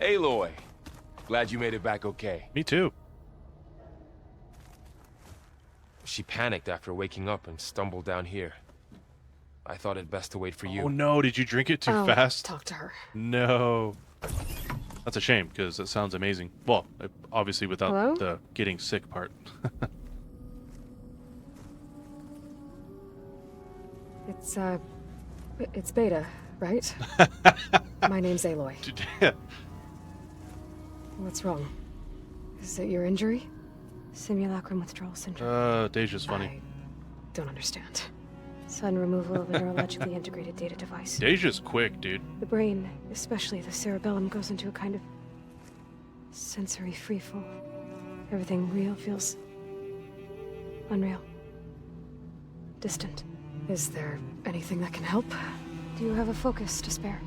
Aloy, glad you made it back okay. Me too. She panicked after waking up and stumbled down here. I thought it best to wait for you. Oh no, did you drink it too fast? Talk to her. No. That's a shame, because it sounds amazing. Well, obviously without the getting sick part. It's Beta, right? My name's Aloy. What's wrong? Is it your injury? Simulacrum withdrawal syndrome. Deja's funny. I don't understand. Sudden removal of a neurologically integrated data device. Deja's quick, dude. The brain, especially the cerebellum, goes into a kind of sensory freefall. Everything real feels unreal. Distant. Is there anything that can help? Do you have a focus to spare?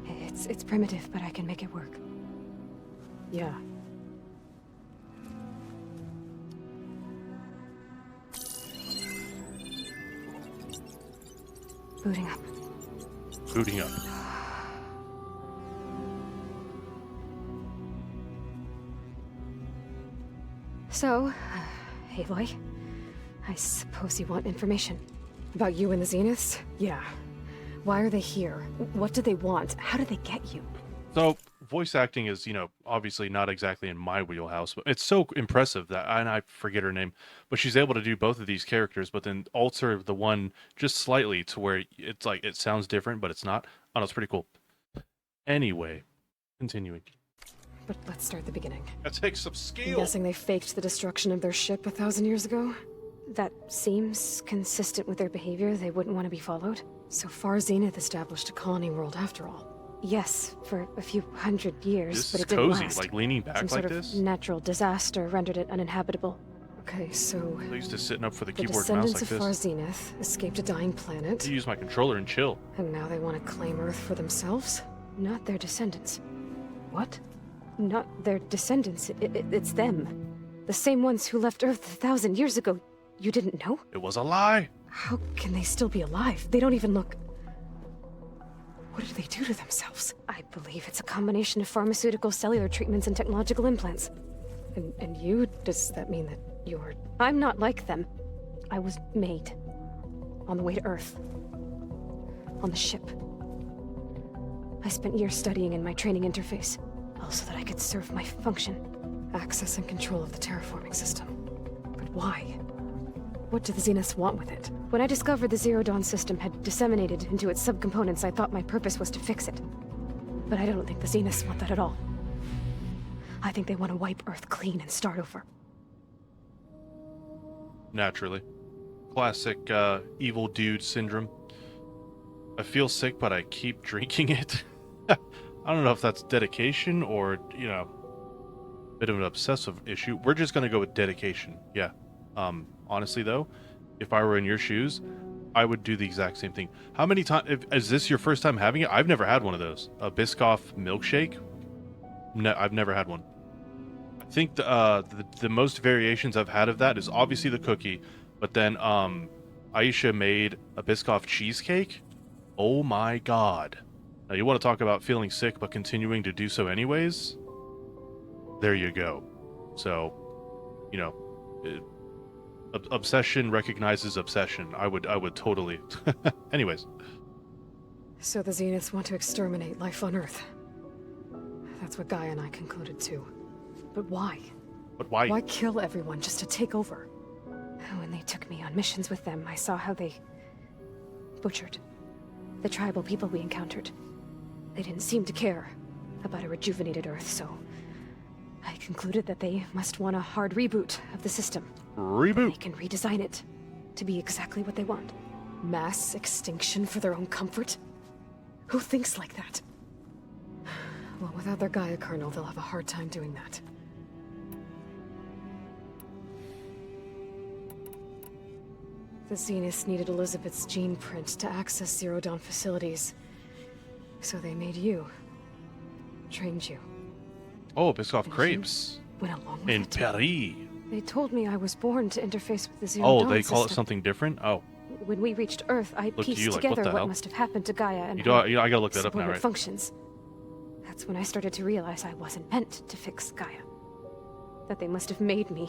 It's primitive, but I can make it work. Yeah. Booting up. Booting up. So, Aloy, I suppose you want information. About you and the Zeniths? Yeah. Why are they here? What do they want? How do they get you? So, voice acting is, obviously not exactly in my wheelhouse, but it's so impressive that, and I forget her name, but she's able to do both of these characters, but then alter the one just slightly to where it's like, it sounds different, but it's not. Oh, no, it's pretty cool. Anyway, continuing. But let's start at the beginning. That takes some skill. I'm guessing they faked the destruction of their ship 1,000 years ago? That seems consistent with their behavior. They wouldn't want to be followed. So far, Zenith established a colony world after all. Yes, for a few hundred years, This but is it didn't cozy, last. like leaning back Some like sort this. of natural disaster rendered it uninhabitable. Okay, so I used to sitting up for the the keyboard and mouse descendants like of this. Far Zenith escaped a dying planet, I use my controller and chill. and now they want to claim Earth for themselves? Not their descendants. What? Not their descendants. It's them. The same ones who left Earth 1,000 years ago. You didn't know? It was a lie. How can they still be alive? They don't even look... What did they do to themselves? I believe it's a combination of pharmaceutical, cellular treatments, and technological implants. And you? Does that mean that you're... I'm not like them. I was made. On the way to Earth. On the ship. I spent years studying in my training interface, all so that I could serve my function. Access and control of the terraforming system. But why? What do the Zeniths want with it? When I discovered the Zero Dawn system had disseminated into its subcomponents, I thought my purpose was to fix it. But I don't think the Zeniths want that at all. I think they want to wipe Earth clean and start over. Naturally. Classic evil dude syndrome. I feel sick, but I keep drinking it. I don't know if that's dedication or, bit of an obsessive issue. We're just going to go with dedication. Yeah. Honestly, though, if I were in your shoes, I would do the exact same thing. How many times... Is this your first time having it? I've never had one of those. A Biscoff milkshake? No, I've never had one. I think the most variations I've had of that is obviously the cookie, but then Aisha made a Biscoff cheesecake. Oh my god. Now, you want to talk about feeling sick but continuing to do so anyways? There you go. So, obsession recognizes obsession. I would totally. Anyways. So the Zeniths want to exterminate life on Earth. That's what Gaia and I concluded too. But why? But why? Why kill everyone just to take over? When they took me on missions with them, I saw how they butchered the tribal people we encountered. They didn't seem to care about a rejuvenated Earth, so I concluded that they must want a hard reboot of the system. Reboot. They can redesign it to be exactly what they want. Mass extinction for their own comfort? Who thinks like that? Well, without their Gaia kernel, they'll have a hard time doing that. The Zeniths needed Elizabeth's gene print to access Zero Dawn facilities. So they made you. Trained you. Oh, Biscoff And crepes. you went along with In it. Paris. They told me I was born to interface with the Zero Oh, Dawn they call it system. something different? Oh. When we reached Earth, I Look to pieced you like, what together the what hell? must have happened to Gaia and I gotta look that up now, subordinate right? functions. That's That's when I started to realize I wasn't meant to fix Gaia. That they must have made me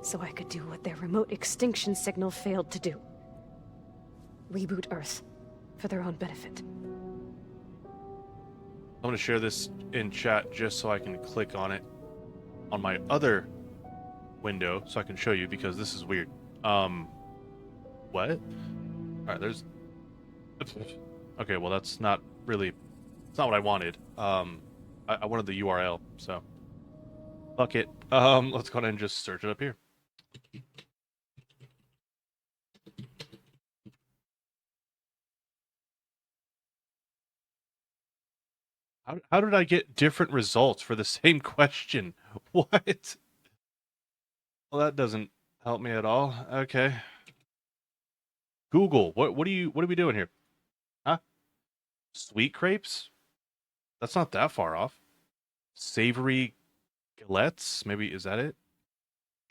so I could do what their remote extinction signal failed to do. Reboot Earth for their own benefit. I'm going to share this in chat just so I can click on it on my other window so I can show you, because this is weird. What? Alright, there's... Okay, well that's not really... It's not what I wanted. I wanted the URL, so... Fuck it. Let's go ahead and just search it up here. How did I get different results for the same question? What? Well, that doesn't help me at all. Okay. Google, what are we doing here? Huh? Sweet crepes? That's not that far off. Savory gillettes? Maybe, is that it?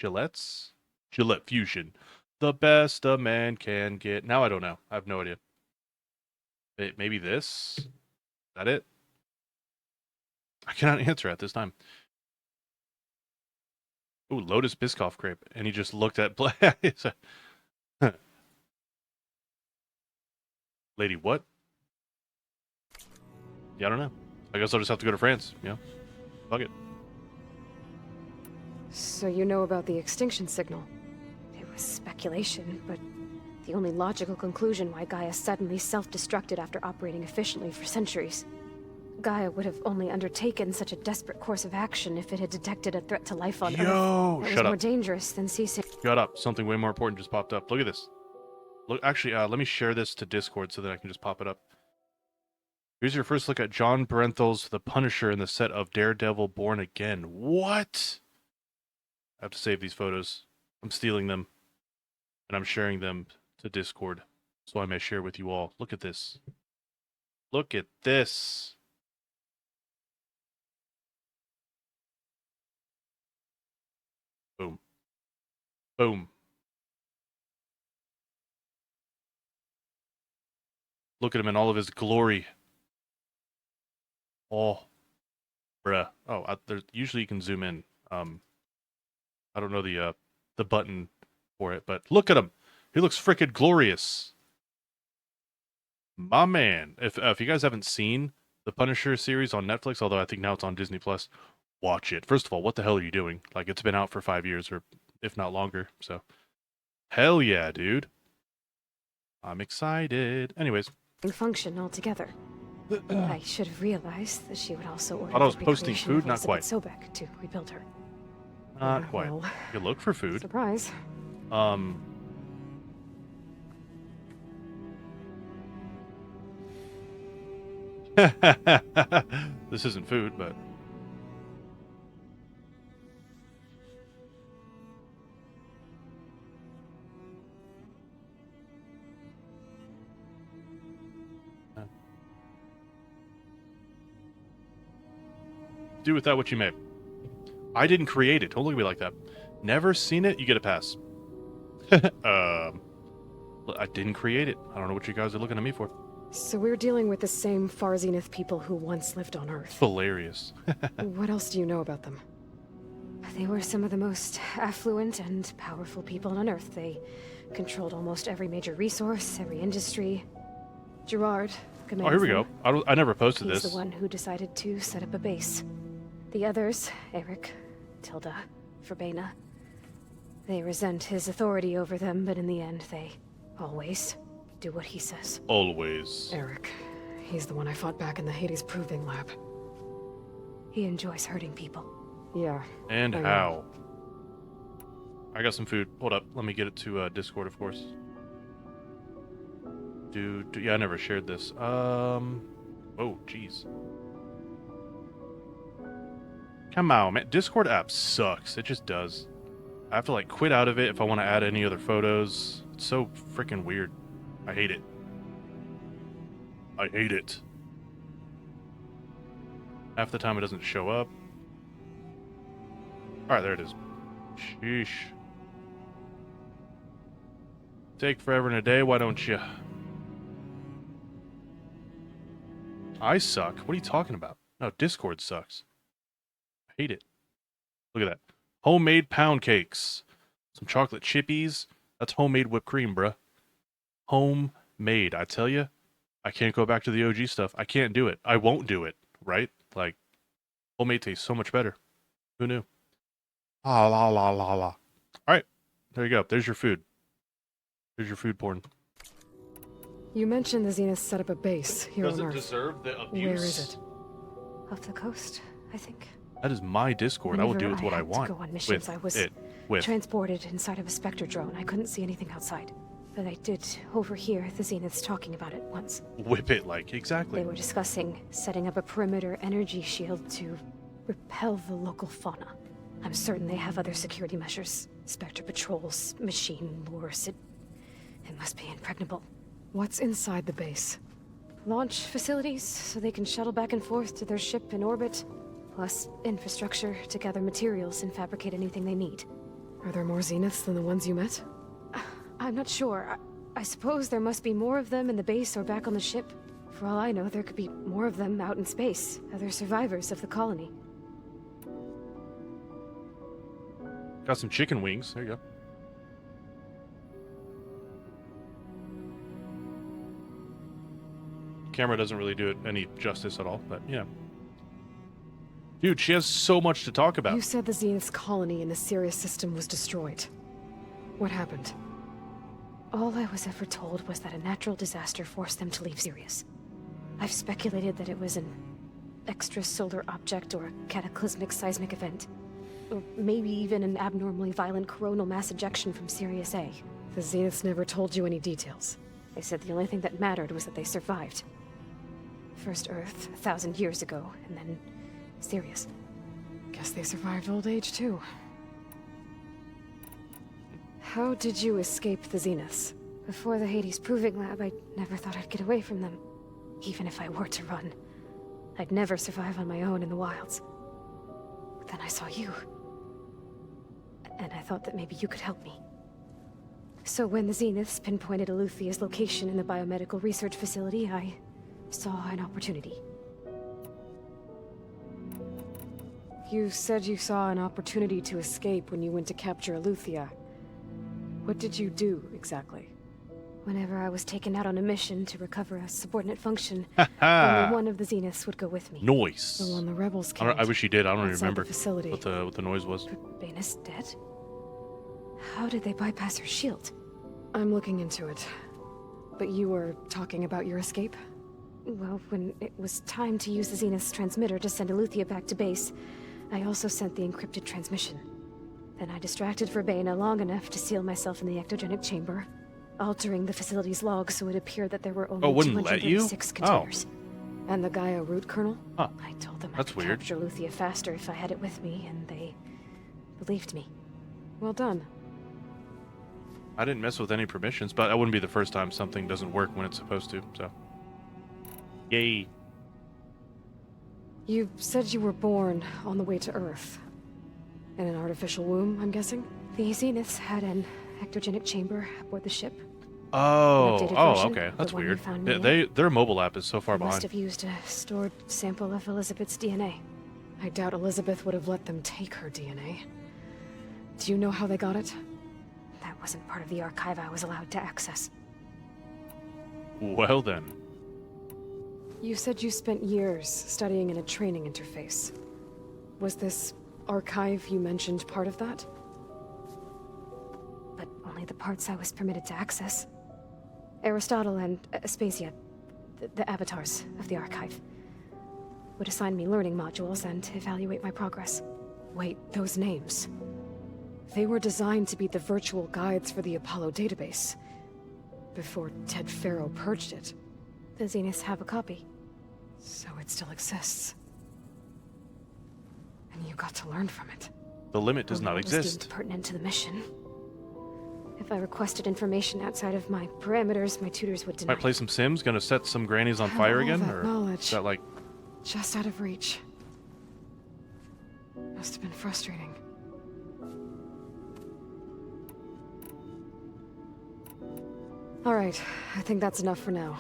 Gillettes? Gillette Fusion. The best a man can get. Now I don't know. I have no idea. Maybe this? Is that it? I cannot answer at this time. Ooh, Lotus Biscoff crepe. And he just looked at Lady, what? Yeah, I don't know. I guess I'll just have to go to France, you know? Fuck it. So you know about the extinction signal? It was speculation, but the only logical conclusion why Gaia suddenly self-destructed after operating efficiently for centuries. Gaia would have only undertaken such a desperate course of action if it had detected a threat to life on Earth. Yo, that shut was more up. dangerous than ceasing. Shut up. Something way more important just popped up. Look at this. Look, actually, let me share this to Discord so that I can just pop it up. Here's your first look at John Barenthal's The Punisher in the set of Daredevil Born Again. What? I have to save these photos. I'm stealing them, and I'm sharing them to Discord so I may share with you all. Look at this. Look at this. Boom. Boom. Look at him in all of his glory. Oh, bruh. Oh, usually you can zoom in. I don't know the button for it, but look at him. He looks freaking glorious. My man. If you guys haven't seen the Punisher series on Netflix, although I think now it's on Disney Plus, watch it. First of all, what the hell are you doing? Like, it's been out for 5 years, or if not longer. So, hell yeah, dude. I'm excited. Anyways. Function altogether. I should have realized that she would also order Thought I was the posting recreation food? of Not quite. Elizabeth Sobek to rebuild her. Not quite. Well, You look for food. surprise. This isn't food, but... Do with that what you may. I didn't create it. Don't look at me like that. Never seen it? You get a pass. I didn't create it. I don't know what you guys are looking at me for. So we're dealing with the same Far Zenith people who once lived on Earth. Hilarious. What else do you know about them? They were some of the most affluent and powerful people on Earth. They controlled almost every major resource, every industry. Gerard, Oh, here we go. I never posted He's this. the one who decided to set up a base. The others, Eric, Tilda, Verbena, they resent his authority over them, but in the end, they always do what he says. Always. Eric, he's the one I fought back in the Hades Proving Lab. He enjoys hurting people. Yeah. And I know. how? I got some food. Hold up. Let me get it to Discord, of course. Yeah, I never shared this. Oh, jeez. Come on, man. Discord app sucks. It just does. I have to, like, quit out of it if I want to add any other photos. It's so freaking weird. I hate it. I hate it. Half the time it doesn't show up. Alright, there it is. Sheesh. Take forever and a day, why don't you? I suck. What are you talking about? No, Discord sucks. I hate it. Look at that. Homemade pound cakes. Some chocolate chippies. That's homemade whipped cream, bruh. Homemade. I tell you, I can't go back to the OG stuff. I can't do it. I won't do it, right? Like, homemade tastes so much better. Who knew? Ah, la, la, la, la. All right. There you go. There's your food. There's your food porn. You mentioned the Zenith set up a base here on Earth. Deserve the abuse? Where is it? Off the coast, I think. That is my Discord. I will do with what I want. To go on missions, I was with. transported inside of a Spectre drone. I couldn't see anything outside. But I did overhear the Zeniths talking about it once. Whip it, like, exactly. They were discussing setting up a perimeter energy shield to repel the local fauna. I'm certain they have other security measures. Spectre patrols, machine lures. It must be impregnable. What's inside the base? Launch facilities, so they can shuttle back and forth to their ship in orbit. Plus infrastructure to gather materials and fabricate anything they need. Are there more Zeniths than the ones you met? I'm not sure. I suppose there must be more of them in the base or back on the ship. For all I know, there could be more of them out in space, other survivors of the colony. Got some chicken wings. There you go. Camera doesn't really do it any justice at all, but yeah. Dude, she has so much to talk about. You said the Zenith's colony in the Sirius system was destroyed. What happened? All I was ever told was that a natural disaster forced them to leave Sirius. I've speculated that it was an extrasolar object or a cataclysmic seismic event. Or maybe even an abnormally violent coronal mass ejection from Sirius A. The Zeniths never told you any details. They said the only thing that mattered was that they survived. First Earth, 1,000 years ago, and then Sirius. Guess they survived old age, too. How did you escape the Zeniths? Before the Hades Proving Lab, I never thought I'd get away from them. Even if I were to run. I'd never survive on my own in the wilds. But then I saw you. And I thought that maybe you could help me. So when the Zeniths pinpointed Eluthia's location in the biomedical research facility, I saw an opportunity. You said you saw an opportunity to escape when you went to capture Eluthia. What did you do, exactly? Whenever I was taken out on a mission to recover a subordinate function, only one of the Zeniths would go with me. Noise. The one the rebels killed. I wish you did. I don't even remember facility. what the noise was. But Baina's dead? How did they bypass her shield? I'm looking into it. But you were talking about your escape? Well, when it was time to use the Zenith's transmitter to send Eluthia back to base, I also sent the encrypted transmission. Then I distracted Baina long enough to seal myself in the ectogenic chamber, altering the facility's log so it appeared that there were only wouldn't let you? 236 containers. And the Gaia root kernel? Huh. I told them That's I could weird. capture Eluthia faster if I had it with me, and they believed me. Well done. I didn't mess with any permissions, but that wouldn't be the first time something doesn't work when it's supposed to, so. Yay. You said you were born on the way to Earth. In an artificial womb, I'm guessing? The Zeniths had an ectogenic chamber aboard the ship. Oh, An updated version, okay. the That's one you weird. found me in. Their mobile app is so far They must behind. have used a stored sample of Elizabeth's DNA. I doubt Elizabeth would have let them take her DNA. Do you know how they got it? That wasn't part of the archive I was allowed to access. Well then. You said you spent years studying in a training interface. Was this archive you mentioned part of that? But only the parts I was permitted to access. Aristotle and Aspasia, the avatars of the archive, would assign me learning modules and evaluate my progress. Wait, those names. They were designed to be the virtual guides for the Apollo database. Before Ted Faro purged it. The Zeniths have a copy. So it still exists. And you got to learn from it. The limit does Only not what was deemed exist. pertinent to the mission. If I requested information outside of my parameters, my tutors would deny. Might play some Sims, gonna set some grannies on Have fire all again? that Or knowledge. is that like Just out of reach. Must have been frustrating. All right, I think that's enough for now.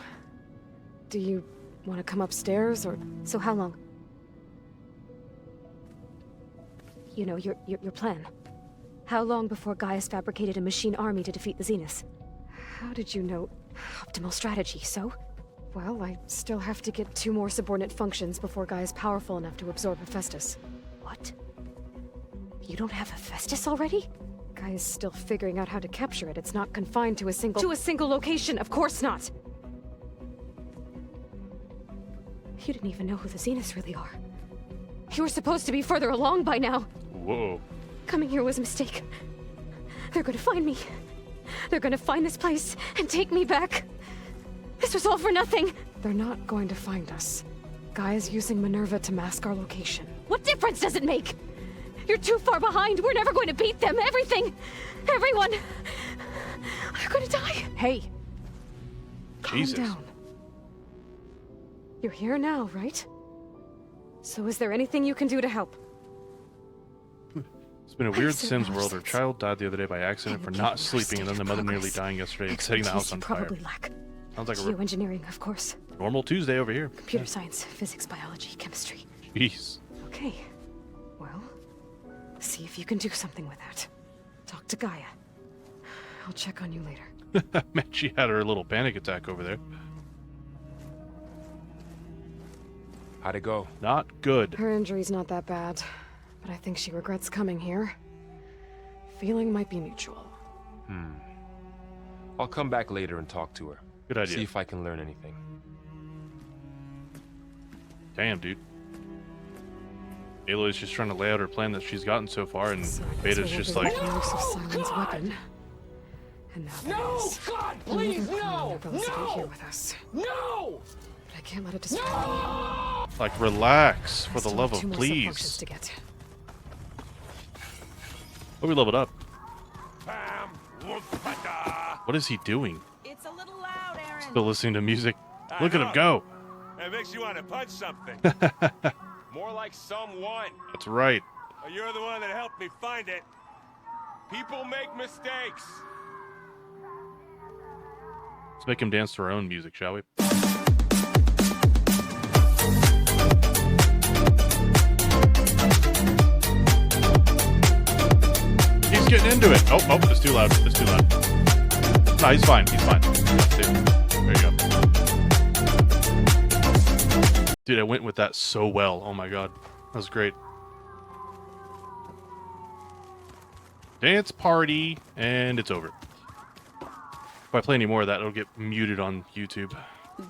Do you want to come upstairs, or... So how long? you know, your plan. How long before Gaius fabricated a machine army to defeat the Zeniths? How did you know? Optimal strategy, so? Well, I still have to get 2 more subordinate functions before Gaia's powerful enough to absorb Hephaestus. What? You don't have Hephaestus already? Gaia's still figuring out how to capture it. It's not confined to a single location, of course not! You didn't even know who the Zeniths really are. You were supposed to be further along by now. Whoa. Coming here was a mistake. They're gonna find me. They're gonna find this place and take me back. This was all for nothing. They're not going to find us. Gaia's using Minerva to mask our location. What difference does it make? You're too far behind. We're never going to beat them. Everything. Everyone. They're gonna die. Hey. Jesus. Calm down. You're here now, right? So is there anything you can do to help? It's been a weird said Sims world. Her nonsense. child died the other day by accident for And not your sleeping, and then the state mother of nearly progress. dying yesterday and setting the house Expertise you on fire. probably lack. Sounds like a Geoengineering, of course. normal Tuesday over here. Computer science, physics, biology, chemistry. Jeez. Okay. Well, see if you can do something with that. Talk to Gaia. I'll check on you later. Man, she had her little panic attack over there. How'd it go? Not good. Her injury's not that bad, but I think she regrets coming here. Feeling might be mutual. I'll come back later and talk to her. Good idea. See if I can learn anything. Damn, dude. Aloy's just trying to lay out her plan that she's gotten so far, and So I guess Beta's we'll just have like, the use of Simon's weapon. And now there is God, another please, clone no! of Velocity here with us. No! But I can't let it distract me. like, relax, I for the still love have 2 of more subfunctions please. to get. Oh, we leveled up. Bam! Whoop-a-da. What is he doing? It's a little loud, Aaron. Still listening to music? I Look at him know. go. It makes you want to punch something. More like someone. That's right. You're the one that helped me find it. People make mistakes. Let's make him dance to our own music, shall we? He's getting into it. Oh, it's too loud. It's too loud. No, he's fine. He's fine. There you go. Dude, I went with that so well. Oh my god. That was great. Dance party, and it's over. If I play any more of that, it'll get muted on YouTube.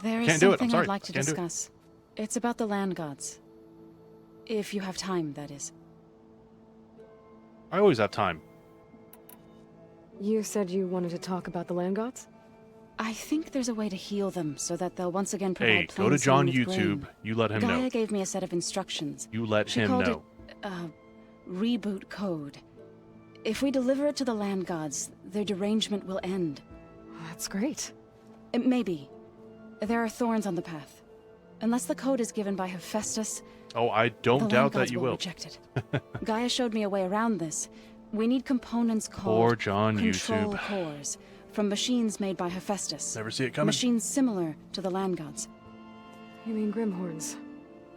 There is Can't do it, I'm something sorry. I'd like to Can't do it. discuss. It's about the land gods. If you have time, that is. I always have time. You said you wanted to talk about the land gods? I think there's a way to heal them so that they'll once again provide Hey, go to plains John with YouTube. grain. You let him Gaia know. gave me a set of instructions. You let She him called know. it, reboot code. If we deliver it to the land gods, their derangement will end. That's great. Maybe. There are thorns on the path. Unless the code is given by Hephaestus, Oh, I the don't land doubt gods that you will will. reject it. Gaia showed me a way around this. We need components called Poor John control YouTube. cores from machines made by Hephaestus. Never see it coming. Machines similar to the land gods. You mean Grimhorns?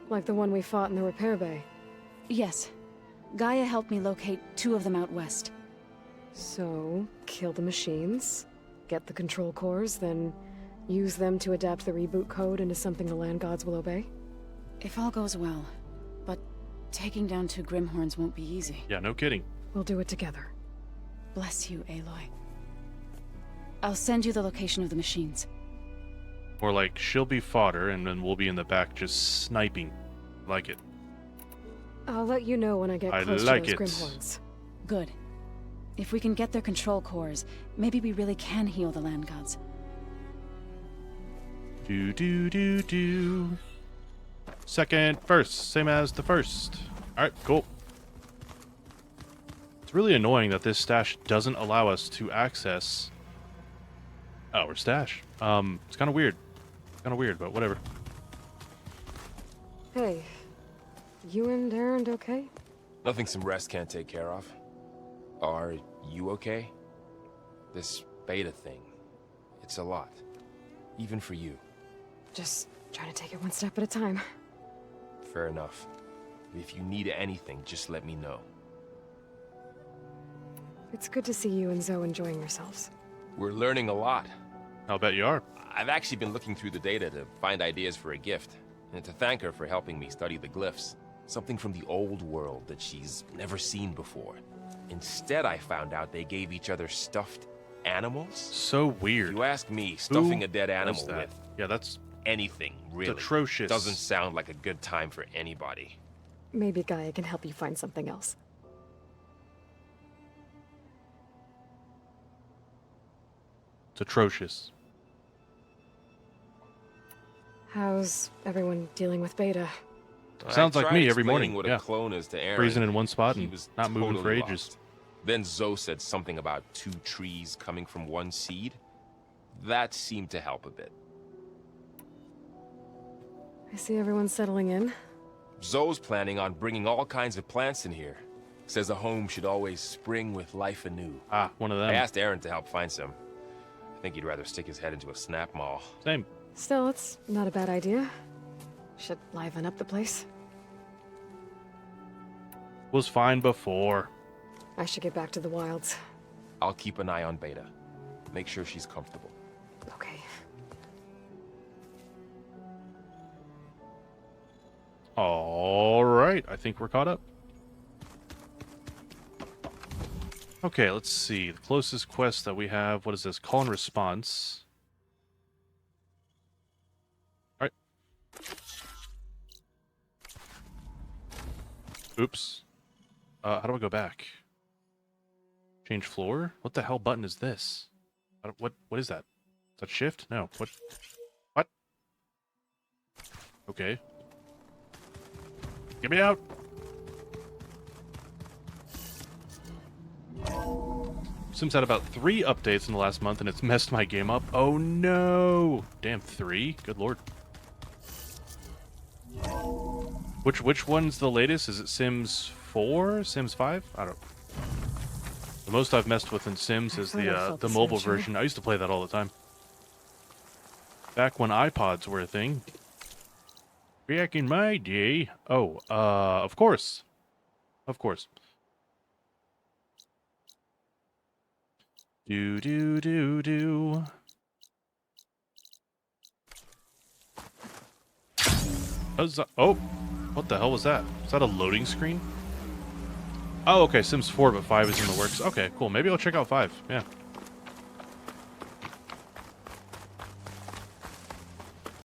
Like the one we fought in the repair bay? Yes. Gaia helped me locate 2 of them out west. So, kill the machines, get the control cores, then use them to adapt the reboot code into something the land gods will obey? If all goes well. But taking down 2 Grimhorns won't be easy. Yeah, no kidding. We'll do it together. Bless you, Aloy. I'll send you the location of the machines. Or like, she'll be fodder, and then we'll be in the back just sniping. Like it. I'll let you know when I get I close like to it. those Grimhorns. Good. If we can get their control cores, maybe we really can heal the land gods. Do. Second, first. Same as the first. Alright, cool. It's really annoying that this stash doesn't allow us to access our stash. It's kind of weird. But whatever. Hey, you and Aaron okay? Nothing some rest can't take care of. Are you okay? This beta thing, it's a lot. Even for you. Just trying to take it one step at a time. Fair enough. If you need anything, just let me know. It's good to see you and Zoe enjoying yourselves. We're learning a lot. I'll bet you are. I've actually been looking through the data to find ideas for a gift, and to thank her for helping me study the glyphs. Something from the old world that she's never seen before. Instead, I found out they gave each other stuffed animals. So If weird. you ask me, stuffing Who a dead does animal that? with Yeah, that's anything, really, atrocious. doesn't sound like a good time for anybody. Maybe Gaia can help you find something else. it's atrocious. How's everyone dealing with Beta? Sounds I like tried me every explaining morning, what yeah. a clone is to Aaron. Freezing in one spot He and was not moving for totally ages. lost. Then Zoe said something about 2 trees coming from one seed. That seemed to help a bit. I see everyone settling in. Zoe's planning on bringing all kinds of plants in here. Says a home should always spring with life anew. Ah, one of I them. asked Aaron to help find some. I think he'd rather stick his head into a snap mall. Same. Still, it's not a bad idea. Should liven up the place. Was fine before. I should get back to the wilds. I'll keep an eye on Beta. Make sure she's comfortable. Okay. All right, I think we're caught up. Okay, let's see. The closest quest that we have, what is this? Call and response. All right. Oops. How do I go back? Change floor? What the hell button is this? What is that? Is that shift? No. What? Okay. Get me out! Sims had about 3 updates in the last month and it's messed my game up. Oh no! Damn, 3? Good lord. Which one's the latest? Is it Sims 4? Sims 5? I don't. The most I've messed with in Sims is thought I felt the the mobile same, Joe. version. I used to play that all the time. Back when iPods were a thing. Back in my day. Oh, of course. Of course. Do do do do. Oh, what the hell was that? Is that a loading screen? Oh, okay, Sims 4, but 5 is in the works. Okay, cool. Maybe I'll check out 5. Yeah.